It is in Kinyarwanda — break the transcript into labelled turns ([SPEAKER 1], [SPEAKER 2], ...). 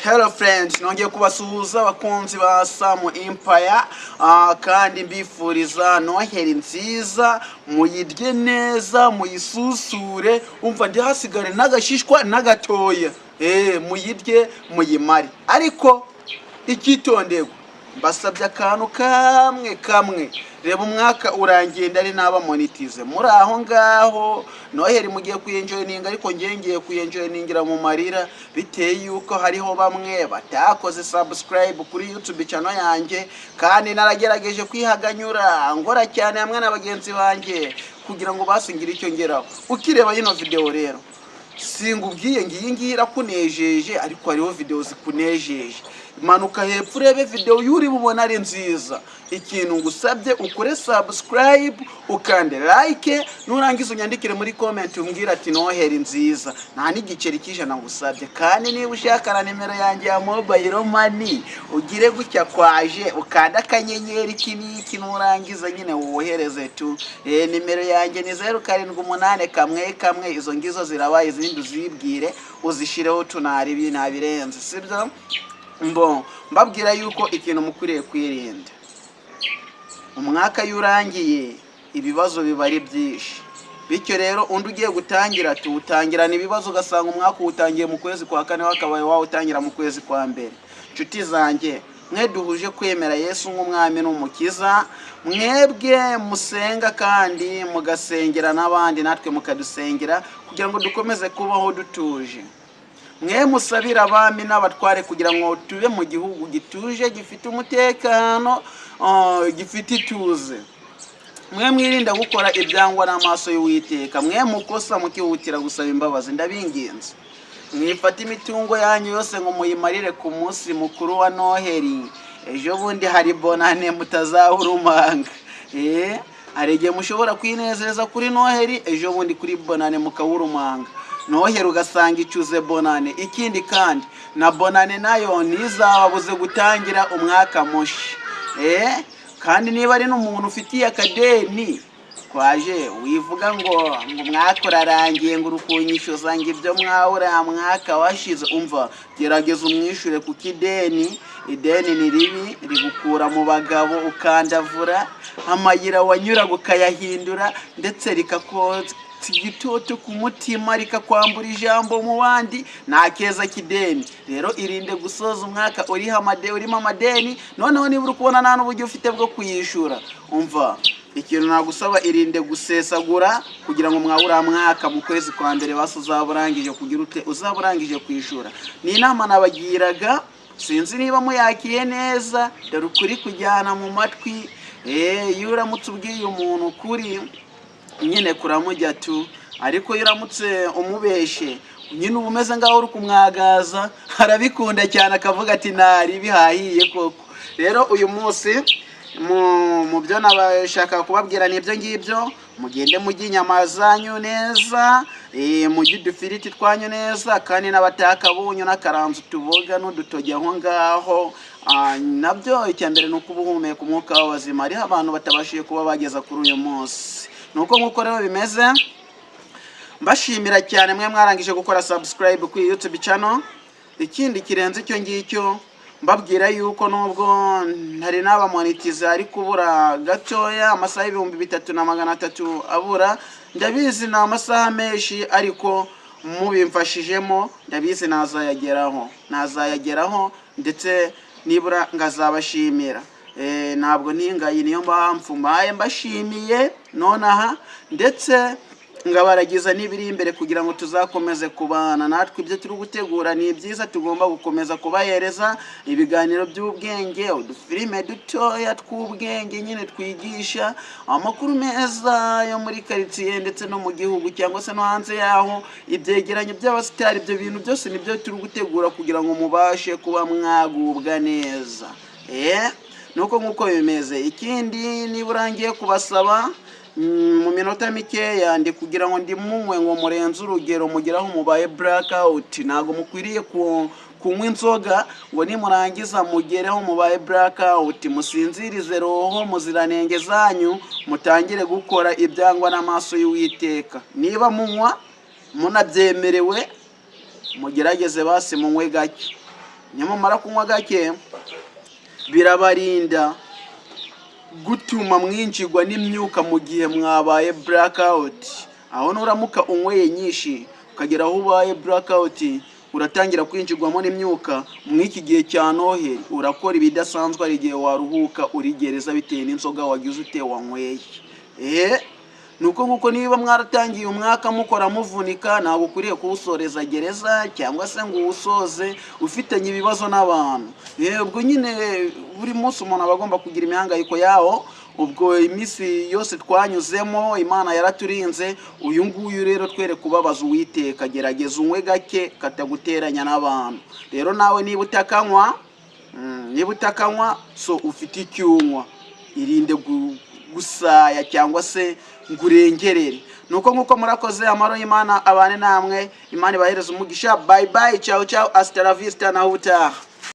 [SPEAKER 1] Hello friends, nongeye kubasuhuza abakunzi ba Sam Empire kandi mbifuriza Noheli nziza, muyirye neza, muyisusure, umva ndi hasigare n'agashishwa n'agatoya. Muyirye muyimare. Ariko ikitondego mbasabye akantu kamwe reba umwaka urangiye ndari naba monetize muri aho ngaho Noheli mugiye kuyenjoyininga, ariko ngiye kuyenjoyiningira mu marira biteye yuko hariho bamwe batakoze subscribe kuri YouTube channel yanjye, kandi naragerageje kwihaganyura ngora cyane hamwe n'abagenzi banjye kugira ngo basingira icyo ngeraho. Ukireba yino video rero singubwiye ngiyi irakunejeje, ariko hariho video zikunejeje. Manuka hepfo urebe video yuri bubona ari nziza. Ikintu ngusabye ukore subscribe, ukande like, nurangiza unyandikire muri comment umbwira ati Noheli nziza. Nta n'igiceri kijana ngusabye, kandi niba ushaka na nimero yanjye ya mobile money ugire gucya kwaje ukanda akanyenyeri kiniki nurangiza nyine wohereze tu. Nimero yanjye ni 078 kamwe izo ngizo zirabaye, izindi uzibwire uzishireho tunari binabirenze, sibyo? Mbabwira yuko ikintu mukuriye kwirinda umwaka yurangiye ibibazo bibari byinshi, bityo rero undi ugiye gutangira tutangirana ibibazo ugasanga umwaka utangiye mu kwezi kwa kane wakabaye wawe utangira mu kwezi kwa mbere. Nshuti zanjye, mwe duhuje kwemera Yesu nk'umwami n'umukiza, mwebwe musenga kandi mugasengera n'abandi natwe mukadusengera kugira ngo dukomeze kubaho dutuje. Mwe musabira abami n'abatware kugira ngo tube mu gihugu gituje, gifite umutekano, gifite ituze. Mwe mwirinda gukora ibyangwa n'amaso y'Uwiteka, mwe mukosa mukihutira gusaba imbabazi, ndabinginze. Mwifata imitungo yanyu yose ngo muyimarire ku munsi mukuru wa Noheli. Ejo bundi hari bonane mutazahurumanga. Arege mushobora kwinezeza kuri Noheli, ejo bundi kuri bonane mukawurumanga. Noheli ugasanga icuze bonane. Ikindi kandi na bonane nayo ntizababuze gutangira umwaka mushi. Kandi niba ari n'umuntu ufitiye akadeni kwaje wivuga ngo umwaka urarangiye ngo urukunyishuza ngo ibyo mwahura mwaka washize, umva gerageza umwishure kuko ideni ni ribi, rigukura mu bagabo ukandavura, amayira wanyura gukayahindura ndetse rikakoza igitutu ku mutima rikakwambura ijambo mu bandi. Nta keza kideni rero, irinde gusoza umwaka urimo amadeni, noneho niba uri kubona nta n'uburyo ufite bwo kuyishura, umva ikintu nagusaba irinde gusesagura kugira ngo mwabura mwaka mu kwezi kwa mbere basi uzaburangije kugira ute uzaburangije kwishura. Ni inama nabagiraga, sinzi niba muyakiye neza, dore ukuri kujyana mu matwi. Iyo uramutse ubwiye umuntu kuri nyine kuramujya tu, ariko iyo uramutse umubeshe nyine uba umeze ngaho uri kumwagaza, arabikunda cyane akavuga ati nari bihahiye koko. Rero uyu munsi mu byo nabashaka kubabwira nibyo ngibyo, mugende mujye inyama zanyu neza, mujye udufiriti twanyu neza, kandi n'abataka bunyu n'akaranzu tuboga n'udutogi aho ngaho. Nabyo icyambere nuko ubuhumeka umwuka w'abazima. Hariho abantu batabashiye kuba bageza kuri uyu munsi. Nuko nkuko rero bimeze, mbashimira cyane mwe mwarangije gukora subscribe kuri YouTube channel. Ikindi kirenze icyo ngicyo mbabwira yuko nubwo ntari naba monetize ari kubura gatoya, amasaha 3300 abura, ndabizi na amasaha menshi, ariko mubimfashijemo ndabizi nazayageraho ndetse nibura ngazabashimira. Ntabwo ningaye, niyo mpamvu mbaye mbashimiye nonaha, ndetse ngabaragiza n'ibiri imbere kugira ngo tuzakomeze kubana. Natwe ibyo turi gutegura ni byiza, tugomba gukomeza kubahereza ibiganiro by'ubwenge, udufilime dutoya tw'ubwenge nyine twigisha amakuru meza yo muri quartier ndetse no mu gihugu cyangwa se no hanze yaho, ibyegeranyo by'abasitari. Ibyo bintu byose nibyo turi gutegura kugira ngo mubashe kuba mwagubwa neza. Nuko nkuko bimeze. Ikindi niba urangiye kubasaba mu minota mikeya ndi kugira ngo ndimunywe ngo murenze urugero mugeraho mubaye blackout. Ntago mukwiriye kunywa inzoga ngo nimurangiza mugereho mubaye blackout. Musinzirize roho muziranenge zanyu, mutangire gukora ibyangwa n'amaso y'Uwiteka. Niba munywa munabyemerewe, mugerageze basi munywe gake. nyamara kunywa gake birabarinda gutuma mwinjirwa n'imyuka mu gihe mwabaye blackout. Aho nuramuka unyweye nyinshi ukagera aho ubaye blackout, uratangira kwinjirwamo n'imyuka. Mw'iki gihe cya Noheli urakora ibidasanzwe, ari igihe waruhuka uri gereza bitewe n'inzoga wagize ute wanyweye. Nuko nguko niba mwaratangiye umwaka mukora muvunika, ntabwo ukuriye kuwusoreza gereza cyangwa se ngo uwusoze ufitanye ibibazo n'abantu. Ubwo nyine buri munsi umuntu aba agomba kugira imihangayiko yawo. Ubwo iminsi yose twanyuzemo Imana yaraturinze. Uyu nguyu rero twere kubabaza Uwiteka, gerageza unywe gake kataguteranya n'abantu. Rero nawe niba utakanywa so ufite icyunywa, irinde gusaya cyangwa se ngurengerere. Nuko nguko murakoze, amaro y'Imana abane namwe, Imana ibahereze umugisha. Bye bye, ciao ciao, hasta la vista, na utaha.